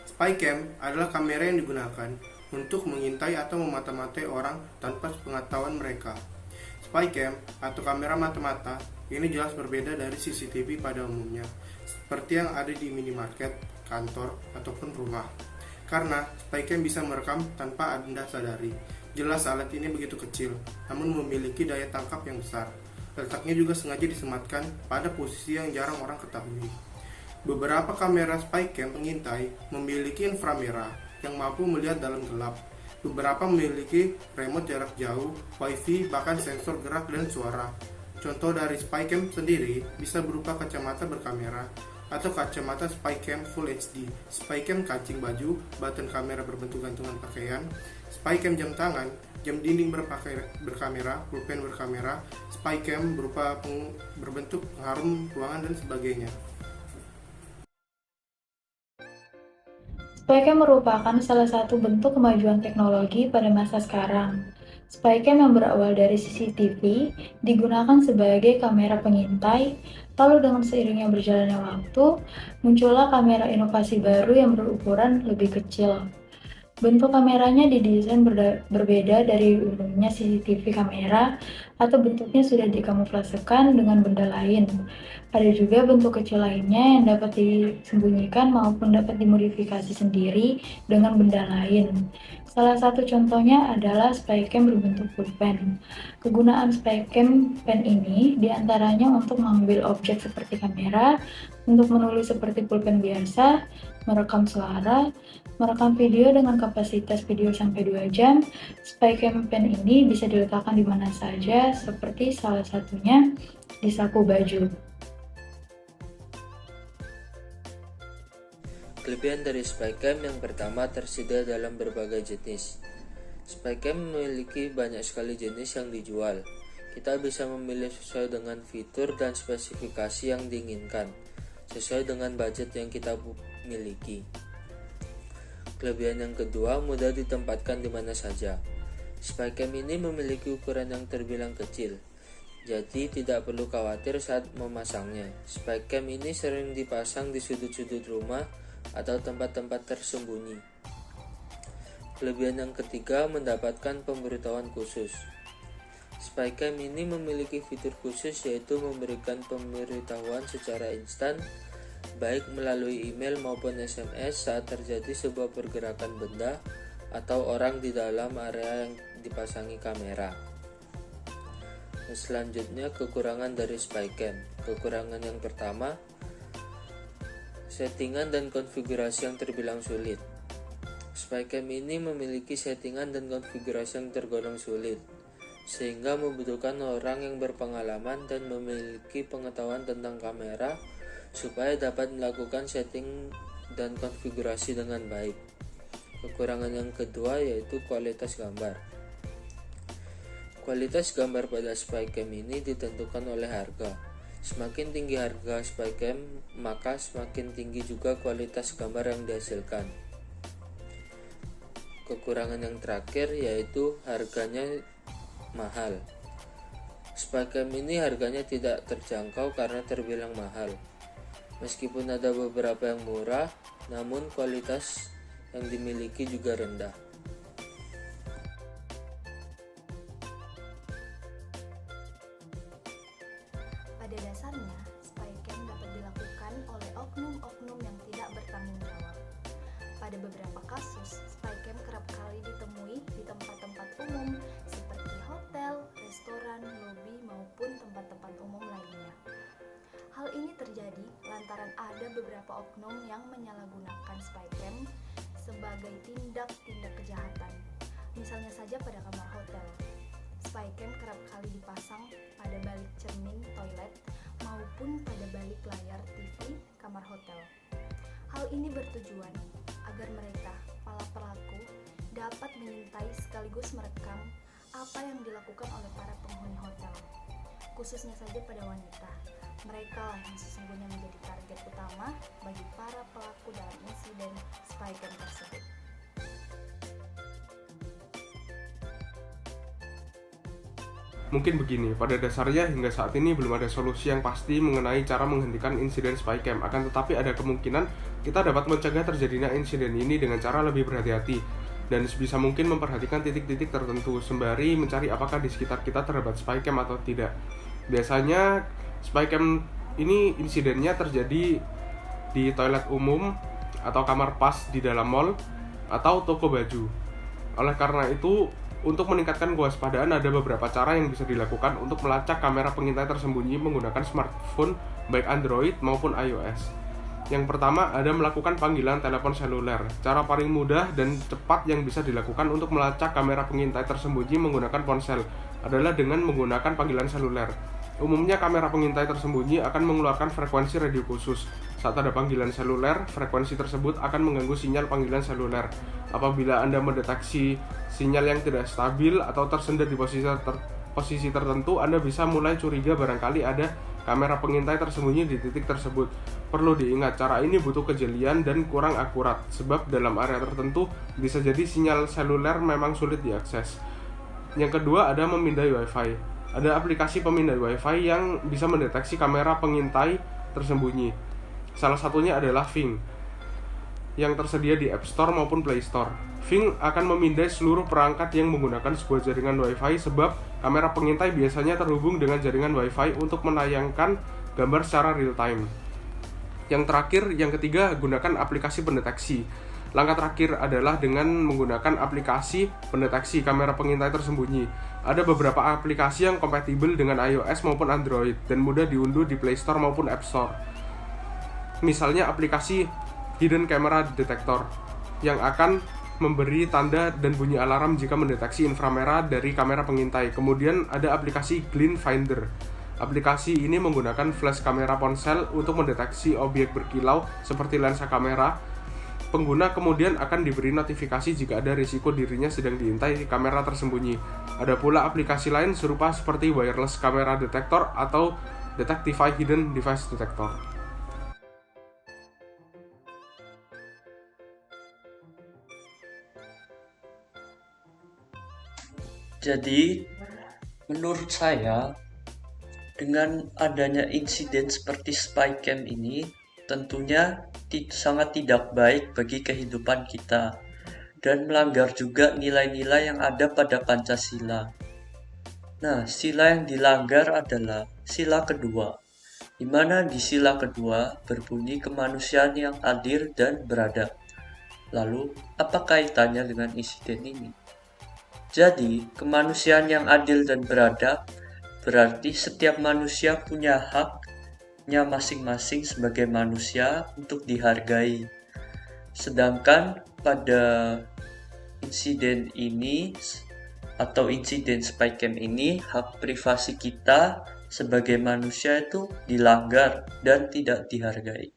Spycam adalah kamera yang digunakan untuk mengintai atau memata-matai orang tanpa pengetahuan mereka. Spycam atau kamera mata-mata ini jelas berbeda dari CCTV pada umumnya, seperti yang ada di minimarket, kantor, ataupun rumah. Karena Spycam bisa merekam tanpa Anda sadari. Jelas alat ini begitu kecil, namun memiliki daya tangkap yang besar. Letaknya juga sengaja disematkan pada posisi yang jarang orang ketahui. Beberapa kamera Spycam pengintai memiliki inframerah yang mampu melihat dalam gelap. Beberapa memiliki remote jarak jauh, wifi, bahkan sensor gerak dan suara. Contoh dari Spycam sendiri bisa berupa kacamata berkamera atau kacamata Spycam Full HD, Spycam kancing baju, button kamera berbentuk gantungan pakaian, Spycam jam tangan, jam dinding berkamera, pulpen berkamera, Spycam berupa berbentuk pengharum ruangan dan sebagainya. Spycam merupakan salah satu bentuk kemajuan teknologi pada masa sekarang. Spycam yang berawal dari CCTV digunakan sebagai kamera pengintai, lalu dengan seiringnya berjalannya waktu, muncullah kamera inovasi baru yang berukuran lebih kecil. Bentuk kameranya didesain berbeda dari umumnya CCTV kamera atau bentuknya sudah dikamuflasekan dengan benda lain. Ada juga bentuk kecil lainnya yang dapat disembunyikan maupun dapat dimodifikasi sendiri dengan benda lain. Salah satu contohnya adalah Spycam berbentuk pulpen. Kegunaan Spycam pen ini diantaranya untuk mengambil objek seperti kamera, untuk menulis seperti pulpen biasa, merekam suara, merekam video dengan kapasitas video sampai 2 jam. Spycam pen ini bisa diletakkan di mana saja, seperti salah satunya di saku baju. Kelebihan dari Spycam yang pertama tersedia dalam berbagai jenis. Spycam memiliki banyak sekali jenis yang dijual. Kita bisa memilih sesuai dengan fitur dan spesifikasi yang diinginkan, sesuai dengan budget yang kita miliki. Kelebihan yang kedua, mudah ditempatkan di mana saja. Spycam ini memiliki ukuran yang terbilang kecil, jadi tidak perlu khawatir saat memasangnya. Spycam ini sering dipasang di sudut-sudut rumah atau tempat-tempat tersembunyi. Kelebihan yang ketiga, mendapatkan pemberitahuan khusus. Spycam ini memiliki fitur khusus, yaitu memberikan pemberitahuan secara instan, baik melalui email maupun SMS saat terjadi sebuah pergerakan benda atau orang di dalam area yang dipasangi kamera. Selanjutnya, kekurangan dari Spycam. Kekurangan yang pertama, settingan dan konfigurasi yang terbilang sulit. Spycam ini memiliki settingan dan konfigurasi yang tergolong sulit, sehingga membutuhkan orang yang berpengalaman dan memiliki pengetahuan tentang kamera supaya dapat melakukan setting dan konfigurasi dengan baik. Kekurangan yang kedua yaitu kualitas gambar. Kualitas gambar pada Spycam ini ditentukan oleh harga. Semakin tinggi harga Spycam, maka semakin tinggi juga kualitas gambar yang dihasilkan. Kekurangan yang terakhir yaitu harganya mahal. Spycam ini harganya tidak terjangkau karena terbilang mahal. Meskipun ada beberapa yang murah, namun kualitas yang dimiliki juga rendah. Pada dasarnya, Spycam dapat dilakukan oleh oknum-oknum yang tidak bertanggung jawab. Pada beberapa kasus, Spycam kerap kali ditemui di tempat-tempat umum seperti hotel, restoran, lobi, maupun tempat-tempat umum lainnya. Hal ini terjadi lantaran ada beberapa oknum yang menyalahgunakan Spycam sebagai tindak-tindak kejahatan. Misalnya saja pada kamar hotel. Spycam kerap kali dipasang pada balik cermin toilet maupun pada balik layar TV kamar hotel. Hal ini bertujuan agar mereka, para pelaku, dapat mengintai sekaligus merekam apa yang dilakukan oleh para penghuni hotel. Khususnya saja pada wanita, mereka lah yang sesungguhnya menjadi target utama bagi para pelaku dalam insiden Spycam tersebut. Mungkin begini, pada dasarnya hingga saat ini belum ada solusi yang pasti mengenai cara menghentikan insiden Spycam. Akan tetapi ada kemungkinan Kita dapat mencegah terjadinya insiden ini dengan cara lebih berhati-hati dan sebisa mungkin memperhatikan titik-titik tertentu sembari mencari apakah di sekitar kita terdapat spy cam atau tidak. Biasanya spy cam ini insidennya terjadi di toilet umum atau kamar pas di dalam mall atau toko baju. Oleh karena itu, untuk meningkatkan kewaspadaan ada beberapa cara yang bisa dilakukan untuk melacak kamera pengintai tersembunyi menggunakan smartphone baik Android maupun iOS. Yang pertama ada melakukan panggilan telepon seluler. Cara paling mudah dan cepat yang bisa dilakukan untuk melacak kamera pengintai tersembunyi menggunakan ponsel adalah dengan menggunakan panggilan seluler. Umumnya kamera pengintai tersembunyi akan mengeluarkan frekuensi radio khusus. Saat ada panggilan seluler, frekuensi tersebut akan mengganggu sinyal panggilan seluler. Apabila Anda mendeteksi sinyal yang tidak stabil atau tersendat di posisi tertentu, Anda bisa mulai curiga barangkali ada kamera pengintai tersembunyi di titik tersebut. Perlu diingat, cara ini butuh kejelian dan kurang akurat, sebab dalam area tertentu bisa jadi sinyal seluler memang sulit diakses. Yang kedua ada memindai WiFi. Ada aplikasi pemindai WiFi yang bisa mendeteksi kamera pengintai tersembunyi. Salah satunya adalah Fing, yang tersedia di App Store maupun Play Store. Fing akan memindai seluruh perangkat yang menggunakan sebuah jaringan WiFi sebab kamera pengintai biasanya terhubung dengan jaringan WiFi untuk menayangkan gambar secara real time. Yang terakhir, yang ketiga, gunakan aplikasi pendeteksi. Langkah terakhir adalah dengan menggunakan aplikasi pendeteksi kamera pengintai tersembunyi. Ada beberapa aplikasi yang kompatibel dengan iOS maupun Android dan mudah diunduh di Play Store maupun App Store. Misalnya aplikasi Hidden Camera Detector yang akan memberi tanda dan bunyi alarm jika mendeteksi inframerah dari kamera pengintai. Kemudian ada aplikasi Glint Finder. Aplikasi ini menggunakan flash kamera ponsel untuk mendeteksi objek berkilau seperti lensa kamera. Pengguna kemudian akan diberi notifikasi jika ada risiko dirinya sedang diintai kamera tersembunyi. Ada pula aplikasi lain serupa seperti Wireless Camera Detector atau Detectify Hidden Device Detector. Jadi, menurut saya, dengan adanya insiden seperti spy cam ini, tentunya sangat tidak baik bagi kehidupan kita dan melanggar juga nilai-nilai yang ada pada Pancasila. Nah, sila yang dilanggar adalah sila kedua, di mana di sila kedua berbunyi kemanusiaan yang adil dan beradab. Lalu, apa kaitannya dengan insiden ini? Jadi, kemanusiaan yang adil dan beradab berarti setiap manusia punya haknya masing-masing sebagai manusia untuk dihargai. Sedangkan pada insiden ini atau insiden spy cam ini, hak privasi kita sebagai manusia itu dilanggar dan tidak dihargai.